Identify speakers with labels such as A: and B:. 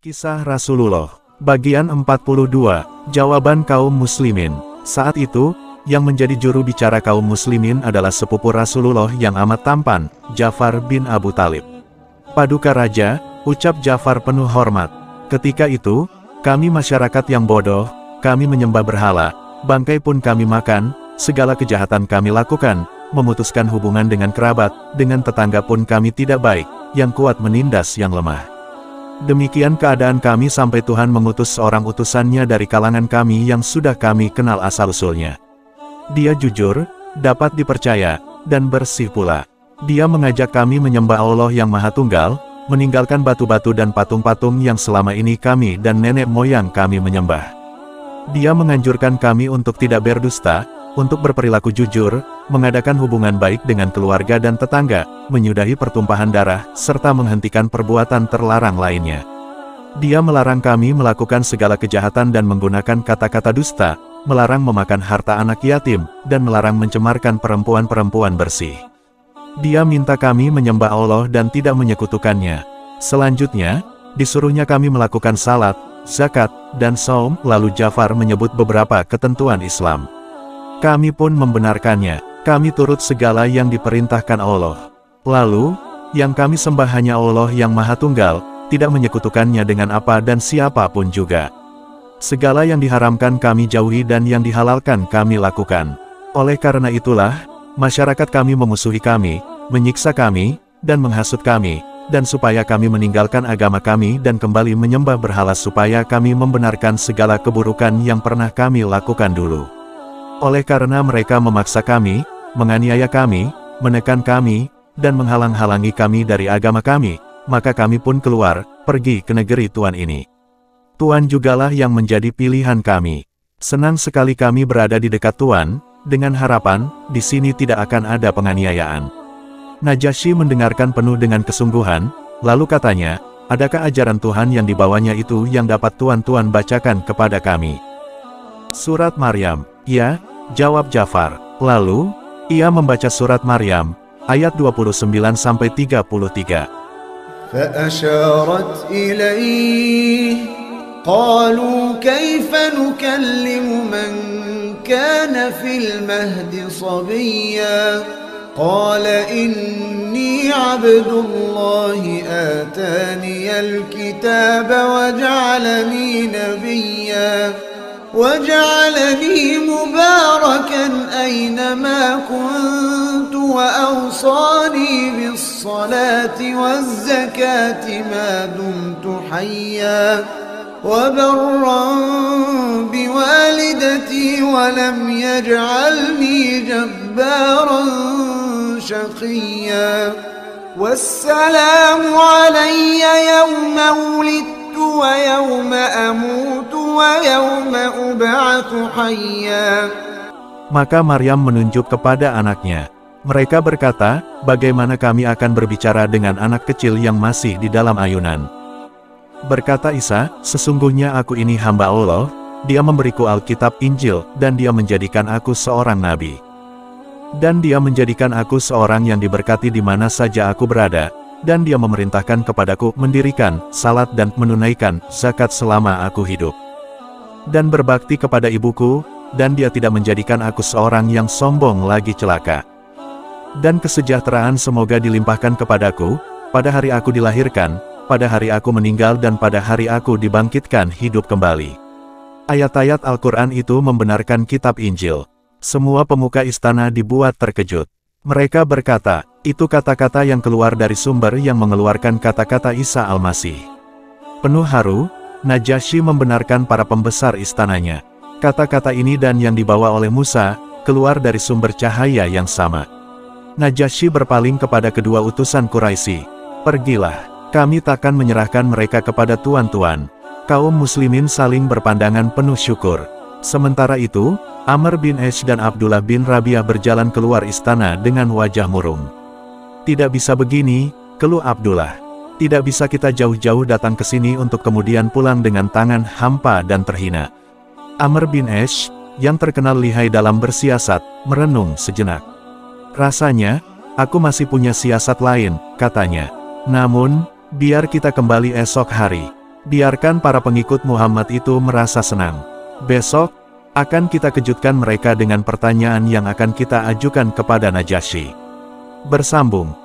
A: Kisah Rasulullah, bagian 42, jawaban kaum muslimin. Saat itu, yang menjadi juru bicara kaum muslimin adalah sepupu Rasulullah yang amat tampan, Ja'far bin Abu Thalib. Paduka Raja, ucap Ja'far penuh hormat. Ketika itu, kami masyarakat yang bodoh, kami menyembah berhala, bangkai pun kami makan, segala kejahatan kami lakukan, memutuskan hubungan dengan kerabat, dengan tetangga pun kami tidak baik, yang kuat menindas yang lemah. Demikian keadaan kami sampai Tuhan mengutus seorang utusannya dari kalangan kami yang sudah kami kenal asal-usulnya. Dia jujur, dapat dipercaya, dan bersih pula. Dia mengajak kami menyembah Allah yang Maha Tunggal, meninggalkan batu-batu dan patung-patung yang selama ini kami dan nenek moyang kami menyembah. Dia menganjurkan kami untuk tidak berdusta, untuk berperilaku jujur, mengadakan hubungan baik dengan keluarga dan tetangga, menyudahi pertumpahan darah, serta menghentikan perbuatan terlarang lainnya. Dia melarang kami melakukan segala kejahatan dan menggunakan kata-kata dusta, melarang memakan harta anak yatim, dan melarang mencemarkan perempuan-perempuan bersih. Dia minta kami menyembah Allah dan tidak menyekutukannya. Selanjutnya, disuruhnya kami melakukan salat, zakat, dan saum, lalu Ja'far menyebut beberapa ketentuan Islam. Kami pun membenarkannya, kami turut segala yang diperintahkan Allah. Lalu, yang kami sembah hanya Allah yang Maha Tunggal, tidak menyekutukannya dengan apa dan siapapun juga. Segala yang diharamkan kami jauhi dan yang dihalalkan kami lakukan. Oleh karena itulah, masyarakat kami memusuhi kami, menyiksa kami, dan menghasut kami, dan supaya kami meninggalkan agama kami dan kembali menyembah berhala supaya kami membenarkan segala keburukan yang pernah kami lakukan dulu. Oleh karena mereka memaksa kami, menganiaya kami, menekan kami, dan menghalang-halangi kami dari agama kami, maka kami pun keluar, pergi ke negeri Tuhan ini. Tuhan jugalah yang menjadi pilihan kami. Senang sekali kami berada di dekat Tuhan, dengan harapan, di sini tidak akan ada penganiayaan. Najasyi mendengarkan penuh dengan kesungguhan, lalu katanya, adakah ajaran Tuhan yang dibawanya itu yang dapat Tuhan bacakan kepada kami? Surat Maryam, ya, jawab Ja'far. Lalu, ia membaca surat Maryam, ayat 29-33.
B: فأشارت إليه قالوا كيف نكلم من كان في المهد صبيا قال إني عبد الله آتاني الكتاب وجعلني مباركا أينما كنت وأوصاني بالصلاة والزكاة ما دمت حيا وبرا بوالدتي ولم يجعلني جبارا شقيا والسلام علي يوم ولدت ويوم أموت ويوم أبعث حيا.
A: Maka Maryam menunjuk kepada anaknya. Mereka berkata, bagaimana kami akan berbicara dengan anak kecil yang masih di dalam ayunan? Berkata Isa, sesungguhnya aku ini hamba Allah, Dia memberiku Alkitab Injil, dan Dia menjadikan aku seorang nabi. Dan Dia menjadikan aku seorang yang diberkati di mana saja aku berada, dan Dia memerintahkan kepadaku mendirikan salat dan menunaikan zakat selama aku hidup. Dan berbakti kepada ibuku, dan Dia tidak menjadikan aku seorang yang sombong lagi celaka. Dan kesejahteraan semoga dilimpahkan kepadaku, pada hari aku dilahirkan, pada hari aku meninggal dan pada hari aku dibangkitkan hidup kembali. Ayat-ayat Al-Quran itu membenarkan kitab Injil. Semua pemuka istana dibuat terkejut. Mereka berkata, itu kata-kata yang keluar dari sumber yang mengeluarkan kata-kata Isa Al-Masih. Penuh haru, Najasyi membenarkan para pembesar istananya. Kata-kata ini dan yang dibawa oleh Musa, keluar dari sumber cahaya yang sama. Najasyi berpaling kepada kedua utusan Quraisy. Pergilah, kami takkan menyerahkan mereka kepada tuan-tuan. Kaum muslimin saling berpandangan penuh syukur. Sementara itu, Amr bin Ash dan Abdullah bin Rabi'ah berjalan keluar istana dengan wajah murung. Tidak bisa begini, keluh Abdullah. Tidak bisa kita jauh-jauh datang ke sini untuk kemudian pulang dengan tangan hampa dan terhina. Amr bin Ash, yang terkenal lihai dalam bersiasat, merenung sejenak. Rasanya, aku masih punya siasat lain, katanya. Namun, biar kita kembali esok hari. Biarkan para pengikut Muhammad itu merasa senang. Besok, akan kita kejutkan mereka dengan pertanyaan yang akan kita ajukan kepada Najasyi. Bersambung.